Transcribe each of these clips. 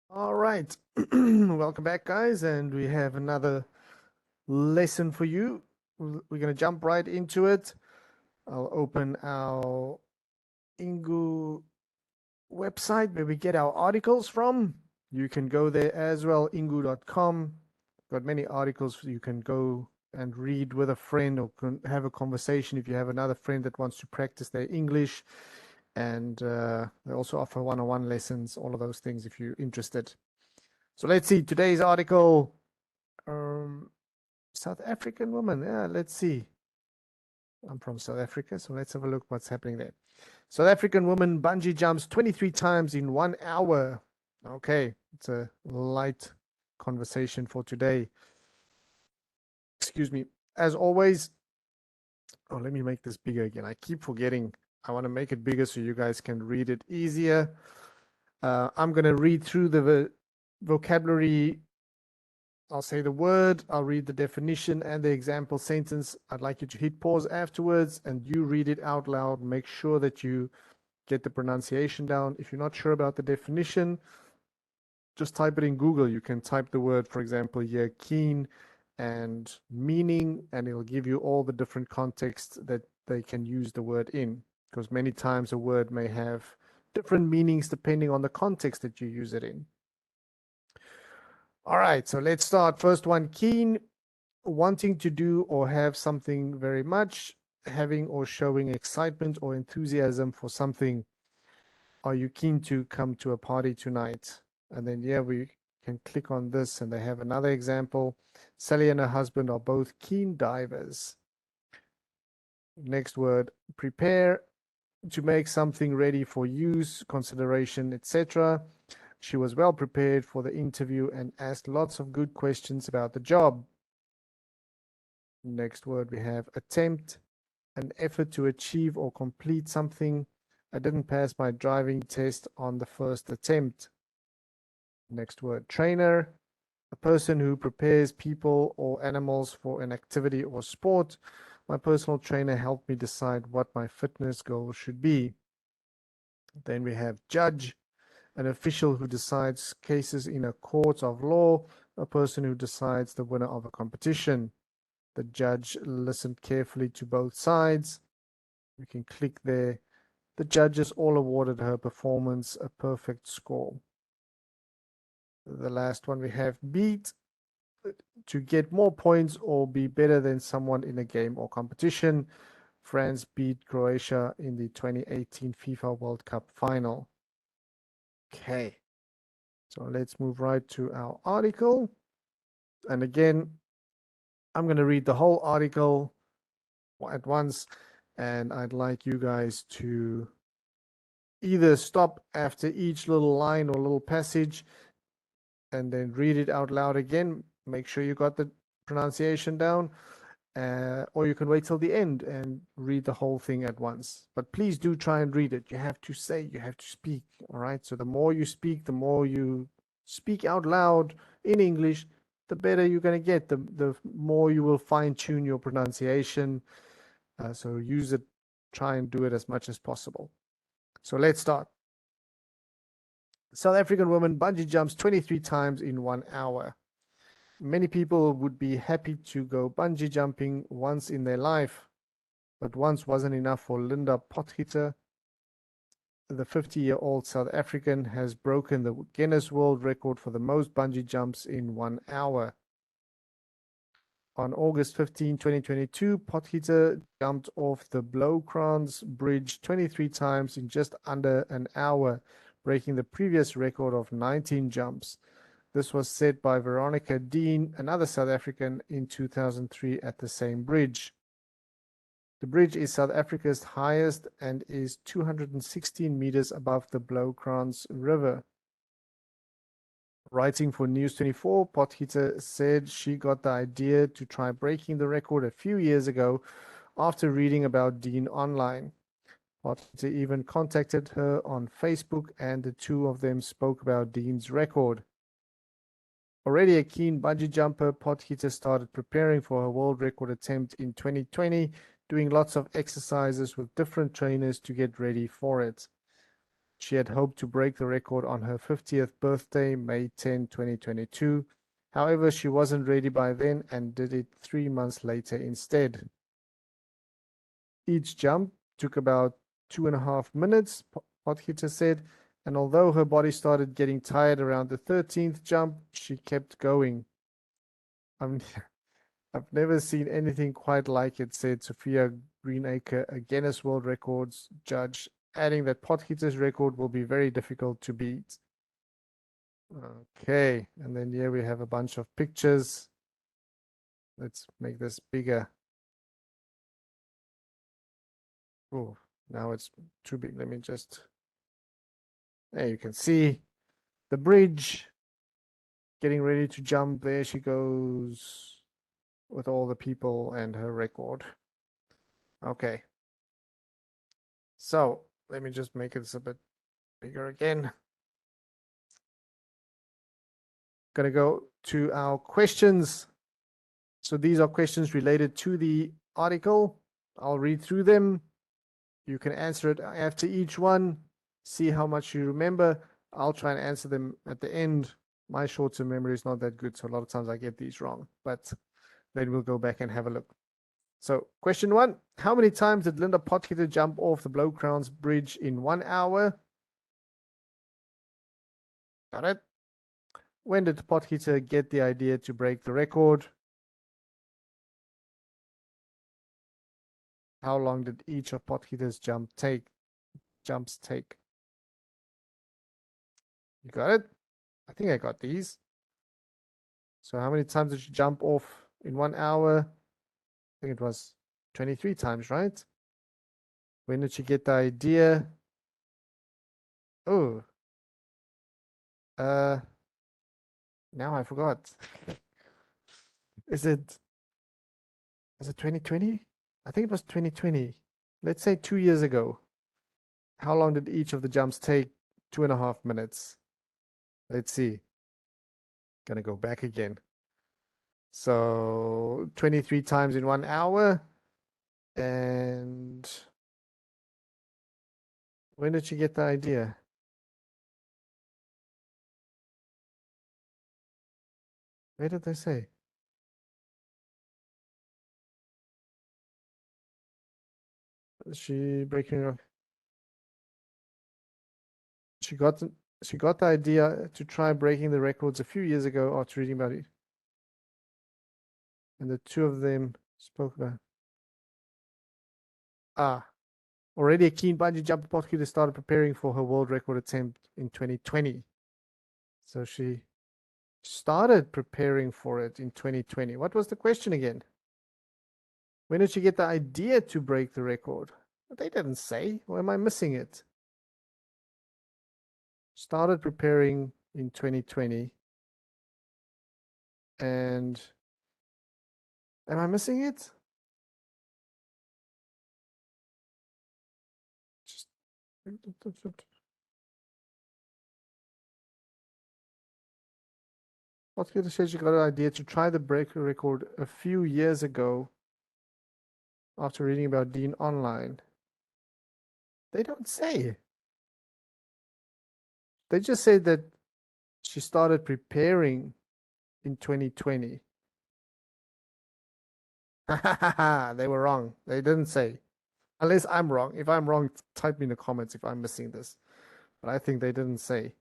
All right. Welcome back, guys. And we have another lesson for you. We're going to jump right into it. I'll open our Ingu website where we get our articles from. You can go there as well, ingu.com. Got many articles you can go and read with a friend or can have a conversation if you have another friend that wants to practice their English. And they also offer one-on-one lessons, all of those things if you're interested. So let's see today's article. Um, South African woman. Yeah, let's see. I'm from South Africa, so let's have a look what's happening there. South African woman bungee jumps 23 times in 1 hour. Okay, it's a light conversation for today. Excuse me. As always, oh, let me make this bigger again. I keep forgetting. I want to make it bigger so you guys can read it easier. I'm going to read through the vocabulary. I'll say the word, I'll read the definition and the example sentence. I'd like you to hit pause afterwards and you read it out loud. Make sure that you get the pronunciation down. If you're not sure about the definition, just type it in Google. You can type the word, for example, here, keen and meaning, and it'll give you all the different contexts that they can use the word in, because many times a word may have different meanings depending on the context that you use it in. All right, so let's start. First one, keen, wanting to do or have something very much, having or showing excitement or enthusiasm for something. Are you keen to come to a party tonight? And then, yeah, we can click on this and they have another example. Sally and her husband are both keen divers. Next word, prepare, to make something ready for use, consideration, etc. She was well prepared for the interview and asked lots of good questions about the job. Next word we have attempt, an effort to achieve or complete something. I didn't pass my driving test on the first attempt. Next word trainer, a person who prepares people or animals for an activity or sport. My personal trainer helped me decide what my fitness goals should be. Then we have judge, an official who decides cases in a court of law, a person who decides the winner of a competition. The judge listened carefully to both sides. We can click there. The judges all awarded her performance a perfect score. The last one we have beat, to get more points or be better than someone in a game or competition. France beat Croatia in the 2018 FIFA World Cup final. Okay, so let's move right to our article. And again, I'm going to read the whole article at once, and I'd like you guys to either stop after each little line or little passage and then read it out loud again. Make sure you got the pronunciation down, or you can wait till the end and read the whole thing at once. But please do try and read it. You have to say, you have to speak. All right. So the more you speak, the more you speak out loud in English, the better you're going to get. The more you will fine tune your pronunciation. So use it. Try and do it as much as possible. So let's start. South African woman bungee jumps 23 times in 1 hour. Many people would be happy to go bungee jumping once in their life, but once wasn't enough for Linda Potgieter. The 50-year-old South African has broken the Guinness World Record for the most bungee jumps in 1 hour. On August 15, 2022, Potgieter jumped off the Blowkrans Bridge 23 times in just under an hour, breaking the previous record of 19 jumps. This was set by Veronica Dean, another South African, in 2003 at the same bridge. The bridge is South Africa's highest and is 216 meters above the Blowkrans River. Writing for News 24, Potgieter said she got the idea to try breaking the record a few years ago after reading about Dean online. Potgieter even contacted her on Facebook, and the two of them spoke about Dean's record. Already a keen bungee jumper, Potgieter started preparing for her world record attempt in 2020, doing lots of exercises with different trainers to get ready for it. She had hoped to break the record on her 50th birthday, May 10, 2022. However, she wasn't ready by then and did it 3 months later instead. Each jump took about 2.5 minutes, Potgieter said, and although her body started getting tired around the 13th jump, she kept going. I'm, I've never seen anything quite like it, said Sophia Greenacre, a Guinness World Records judge, adding that Potgieter's record will be very difficult to beat. Okay, and then here we have a bunch of pictures. Let's make this bigger. Oh, now it's too big. Let me just. There you can see the bridge getting ready to jump. There she goes with all the people and her record. Okay. So let me just make it a bit bigger again. Gonna go to our questions. So these are questions related to the article. I'll read through them. You can answer it after each one. See how much you remember. I'll try and answer them at the end. My short-term memory is not that good, so a lot of times I get these wrong, but then we'll go back and have a look. So question 1, how many times did Linda Potgieter jump off the Blow Crowns Bridge in 1 hour? Got it. When did Potgieter get the idea to break the record? How long did each of Potgieter's jumps take? You got it? I think I got these. So how many times did she jump off in 1 hour? I think it was 23 times, right? When did she get the idea? Oh, now I forgot. Is it 2020? I think it was 2020. Let's say 2 years ago. How long did each of the jumps take? 2.5 minutes. Let's see. Gonna go back again. So 23 times in 1 hour. And when did she get the idea? Where did they say? She breaking. She got the idea to try breaking the records a few years ago after reading about it. And the two of them spoke about. Already a keen bungee jumper, Potgieter started preparing for her world record attempt in 2020. So she started preparing for it in 2020. What was the question again? When did she get the idea to break the record? They didn't say. Or am I missing it? Started preparing in 2020. And am I missing it? Just Potgieter said she got an idea to try the break record a few years ago after reading about Dean online. They don't say. They just say that she started preparing in 2020. They were wrong. They didn't say. Unless I'm wrong. If I'm wrong, type me in the comments if I'm missing this. But I think they didn't say.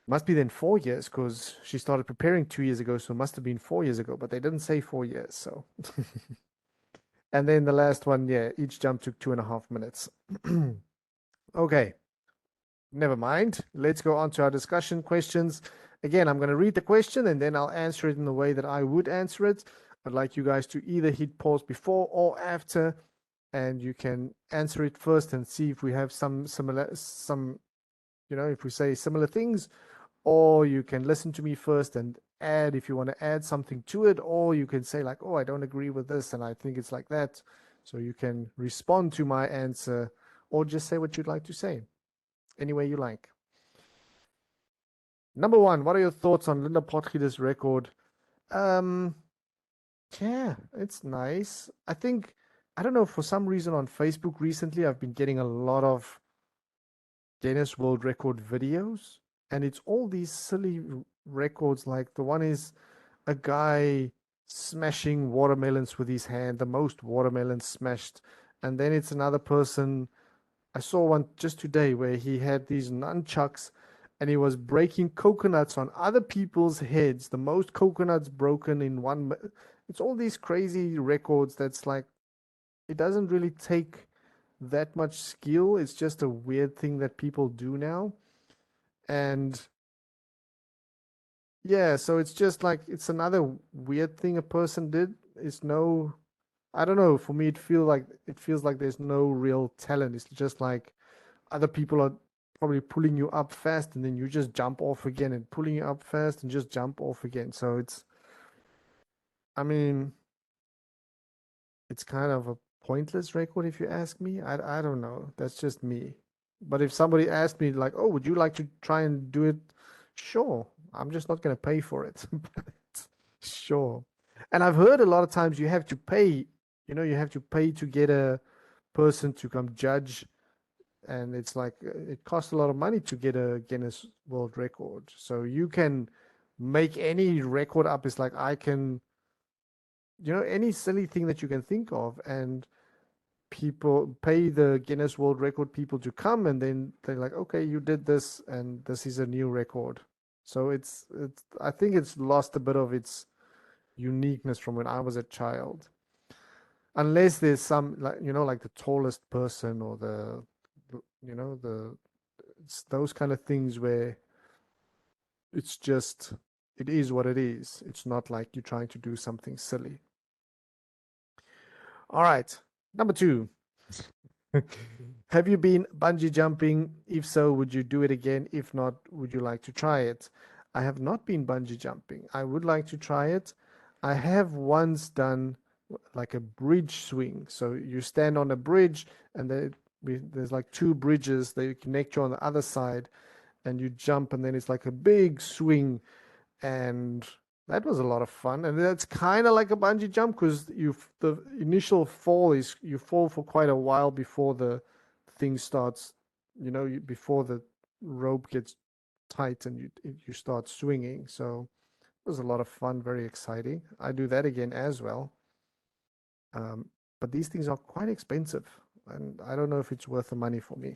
Must be then 4 years because she started preparing 2 years ago, so it must have been 4 years ago. But they didn't say 4 years, so. And then the last one, yeah, each jump took 2.5 minutes. Okay. Never mind. Let's go on to our discussion questions. Again, I'm going to read the question and then I'll answer it in the way that I would answer it. I'd like you guys to either hit pause before or after, and you can answer it first and see if we have some similar, if we say similar things, or you can listen to me first and add if you want to add something to it, or you can say like, oh, I don't agree with this and I think it's like that. So you can respond to my answer or just say what you'd like to say any way you like. Number 1, what are your thoughts on Linda Potgieter's record? Yeah, it's nice. I think, I don't know, for some reason on Facebook recently, I've been getting a lot of Guinness World Record videos, and it's all these silly records. Like the one is a guy smashing watermelons with his hand, the most watermelons smashed. And then it's another person. I saw one just today where he had these nunchucks and he was breaking coconuts on other people's heads, the most coconuts broken in one. It's all these crazy records that's like, it doesn't really take that much skill. It's just a weird thing that people do now. And yeah, so it's just like, it's another weird thing a person did. It's no, I don't know. For me, it feels like there's no real talent. It's just like other people are probably pulling you up fast, and then you just jump off again, and pulling you up fast and just jump off again. So I mean, it's kind of a pointless record if you ask me. I don't know. That's just me. But if somebody asked me like, "Oh, would you like to try and do it?" Sure. I'm just not going to pay for it. But sure. And I've heard a lot of times you have to pay, you have to pay to get a person to come judge, and it's like it costs a lot of money to get a Guinness World Record. So you can make any record up. It's like I can, any silly thing that you can think of, and people pay the Guinness World Record people to come, and then they're like, okay, you did this, and this is a new record. So it's I think it's lost a bit of its uniqueness from when I was a child. Unless there's some, like, like the tallest person, or the it's those kind of things where it's just, it is what it is. It's not like you're trying to do something silly. All right. Number two. Have you been bungee jumping? If so, would you do it again? If not, would you like to try it? I have not been bungee jumping. I would like to try it. I have once done like a bridge swing. So you stand on a bridge, and there's like two bridges. They connect you on the other side, and you jump, and then it's like a big swing, and that was a lot of fun. And that's kind of like a bungee jump, because the initial fall is you fall for quite a while before the thing starts, before the rope gets tight and you start swinging. So it was a lot of fun, very exciting. I do that again as well. Um, but these things are quite expensive, and I don't know if it's worth the money for me.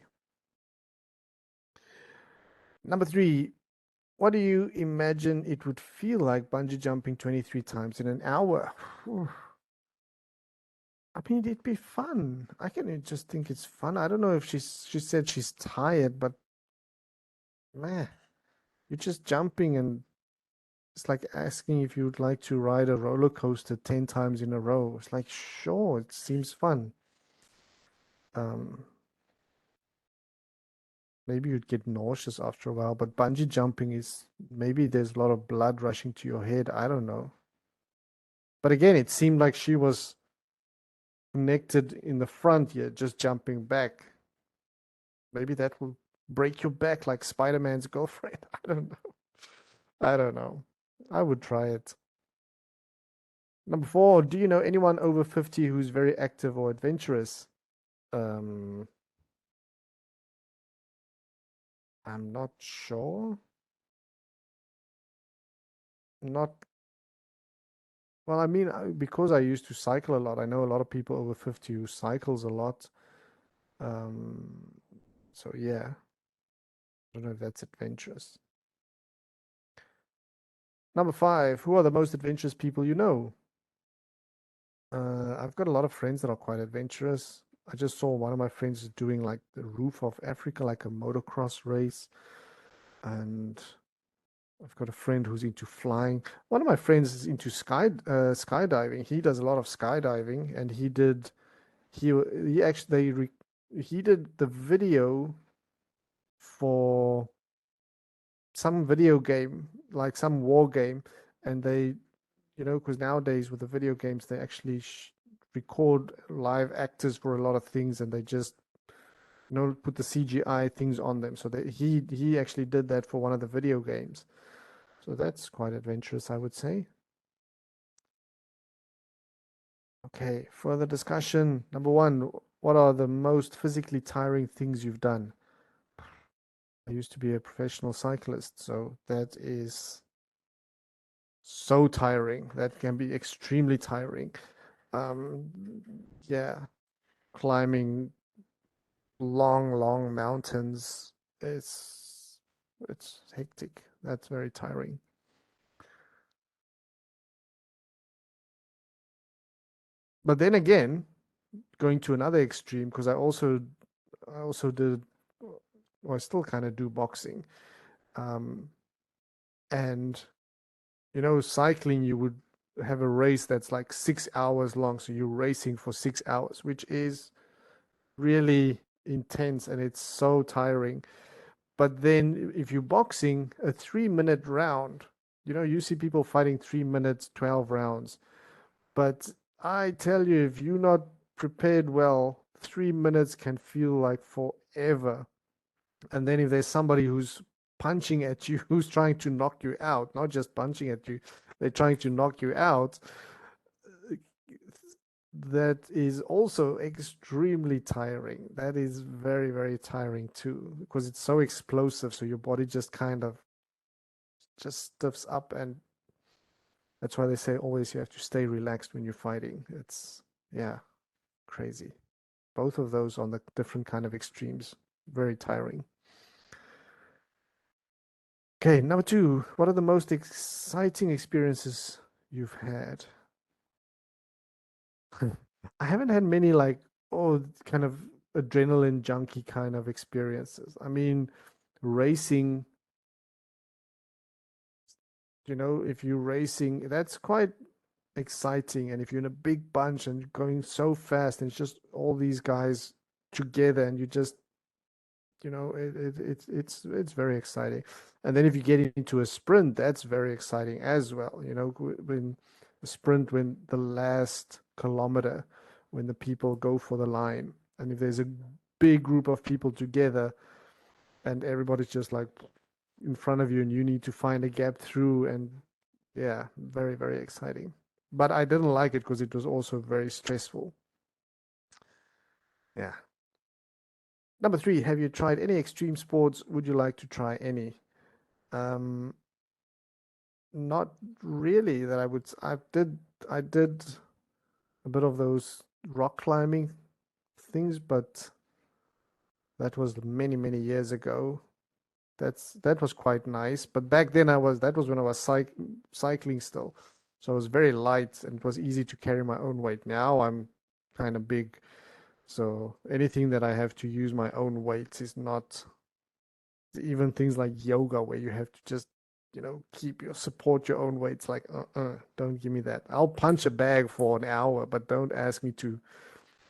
Number three, what do you imagine it would feel like bungee jumping 23 times in an hour? I mean, it'd be fun. I can just think it's fun. I don't know if she said she's tired, but man, you're just jumping, and it's like asking if you'd like to ride a roller coaster 10 times in a row. It's like, sure, it seems fun. Um, Maybe you'd get nauseous after a while, but bungee jumping is, maybe there's a lot of blood rushing to your head. I don't know. But again, it seemed like she was connected in the front here, just jumping back. Maybe that will break your back like Spider-Man's girlfriend. I don't know. I don't know. I would try it. Number four, do you know anyone over 50 who's very active or adventurous? Um, I'm not sure. Not, well, I mean, because I used to cycle a lot, I know a lot of people over 50 who cycles a lot. Um, so yeah, I don't know if that's adventurous. Number five, who are the most adventurous people you know? I've got a lot of friends that are quite adventurous. I just saw one of my friends doing like the roof of Africa, like a motocross race. And I've got a friend who's into flying. One of my friends is into skydiving. He does a lot of skydiving, and he actually he did the video for some video game, like some war game, and they, because nowadays with the video games, they actually record live actors for a lot of things, and they just, put the CGI things on them. So that he actually did that for one of the video games. So that's quite adventurous, I would say. Okay, further discussion. Number one, what are the most physically tiring things you've done? I used to be a professional cyclist, so that is so tiring. That can be extremely tiring. Um, yeah, climbing long mountains is it's hectic. That's very tiring. But then again, going to another extreme, because I also did, or I still kind of do boxing. Um, and cycling, you would have a race that's like 6 hours long. So you're racing for 6 hours, which is really intense and it's so tiring. But then if you're boxing a 3 minute round, you see people fighting 3 minutes, 12 rounds. But I tell you, if you're not prepared well, 3 minutes can feel like forever. And then if there's somebody who's punching at you, who's trying to knock you out, not just punching at you, they're trying to knock you out, that is also extremely tiring. That is very, very tiring too, because it's so explosive. So your body just kind of just stiffs up, and that's why they say always you have to stay relaxed when you're fighting. It's, yeah, crazy. Both of those on the different kind of extremes, very tiring. Okay, number two, what are the most exciting experiences you've had? I haven't had many like, oh, kind of adrenaline junkie kind of experiences. I mean, racing, if you're racing, that's quite exciting. And if you're in a big bunch and you're going so fast and it's just all these guys together and you just, it's very exciting. And then if you get into a sprint, that's very exciting as well. When a sprint, when the last kilometer, when the people go for the line, and if there's a big group of people together and everybody's just like in front of you and you need to find a gap through, and yeah, very, very exciting. But I didn't like it because it was also very stressful. Yeah. Number three, have you tried any extreme sports? Would you like to try any? Um, Not really that I did a bit of those rock climbing things, but that was many, many years ago. That was quite nice. But back then that was when I was cycling still. So I was very light and it was easy to carry my own weight. Now I'm kind of big. So anything that I have to use my own weight is not, even things like yoga where you have to just keep your support your own weight. It's like don't give me that. I'll punch a bag for an hour, but don't ask me to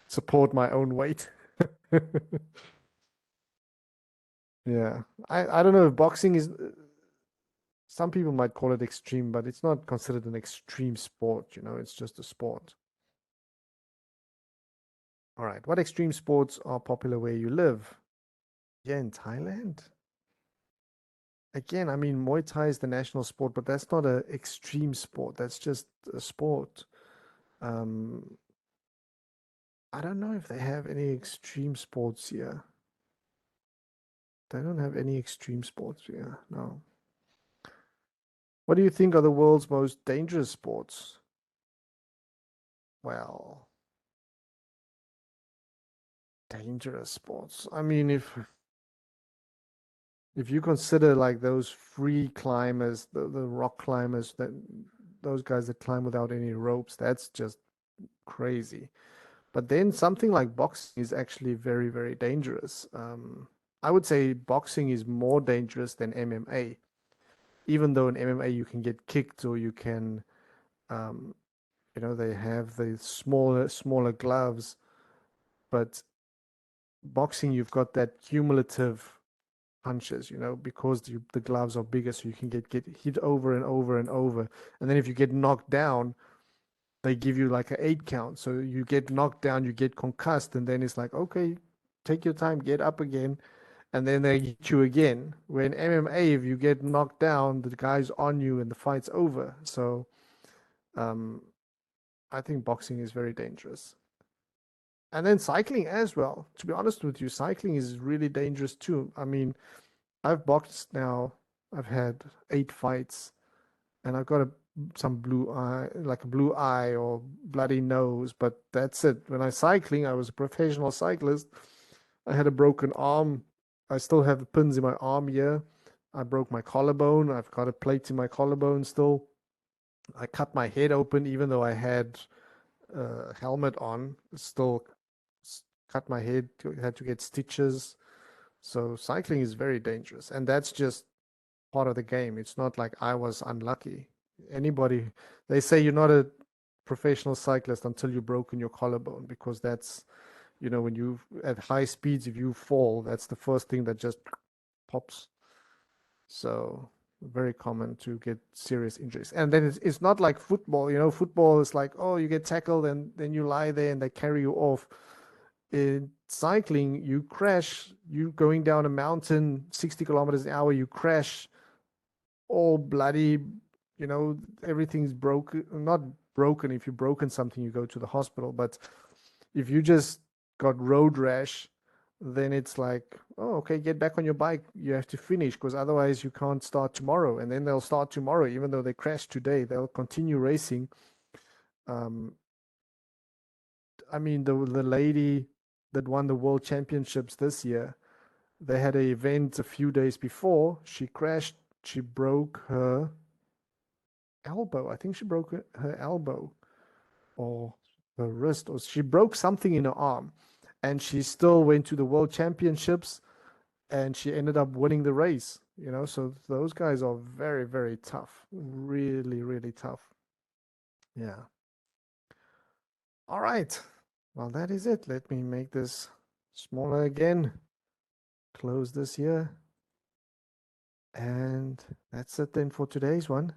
support my own weight. Yeah, I don't know if boxing is, some people might call it extreme, but it's not considered an extreme sport. It's just a sport. All right, what extreme sports are popular where you live? Yeah, in Thailand. Again, I mean, Muay Thai is the national sport, but that's not an extreme sport. That's just a sport. Um, I don't know if they have any extreme sports here. They don't have any extreme sports here. No. What do you think are the world's most dangerous sports? Well, dangerous sports. I mean, if you consider like those free climbers, the rock climbers, that those guys that climb without any ropes, that's just crazy. But then something like boxing is actually very, very dangerous. I would say boxing is more dangerous than MMA, even though in MMA you can get kicked or you can, um, they have the smaller gloves, but boxing you've got that cumulative punches, because the gloves are bigger, so you can get hit over and over and over, and then if you get knocked down, they give you like an 8 count. So you get knocked down, you get concussed, and then it's like, okay, take your time, get up again, and then they hit you again. When MMA, if you get knocked down, the guy's on you and the fight's over. So um, I think boxing is very dangerous. And then cycling as well. To be honest with you, cycling is really dangerous too. I mean, I've boxed now. I've had 8 fights, and I've got some blue eye, like a blue eye or bloody nose, but that's it. When I cycling, I was a professional cyclist. I had a broken arm. I still have the pins in my arm here. I broke my collarbone. I've got a plate in my collarbone still. I cut my head open, even though I had a helmet on. Still cut my head. Had to get stitches. So cycling is very dangerous, and that's just part of the game. It's not like I was unlucky. Anybody, they say you're not a professional cyclist until you've broken your collarbone, because that's, when you at high speeds, if you fall, that's the first thing that just pops. So very common to get serious injuries. And then it's not like football. Football is like, oh, you get tackled and then you lie there and they carry you off. In cycling, you crash, you going down a mountain 60 kilometers an hour, you crash, all bloody, everything's broken. Not broken. If you've broken something, you go to the hospital. But if you just got road rash, then it's like, oh, okay, get back on your bike. You have to finish, because otherwise you can't start tomorrow. And then they'll start tomorrow, even though they crashed today, they'll continue racing. Um, I mean, the lady that won the world championships this year, they had an event a few days before. She crashed. She broke her elbow. I think she broke her elbow or her wrist, or she broke something in her arm. And she still went to the world championships, and she ended up winning the race. So those guys are very, very tough. Really, really tough. Yeah. All right. Well, that is it. Let me make this smaller again. Close this here. And that's it then for today's one.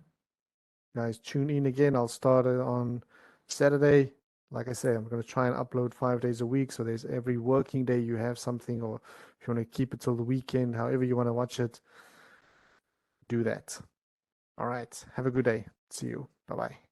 Guys, tune in again. I'll start it on Saturday. Like I say, I'm going to try and upload 5 days a week. So there's every working day you have something, or if you want to keep it till the weekend, however you want to watch it, do that. All right. Have a good day. See you. Bye bye.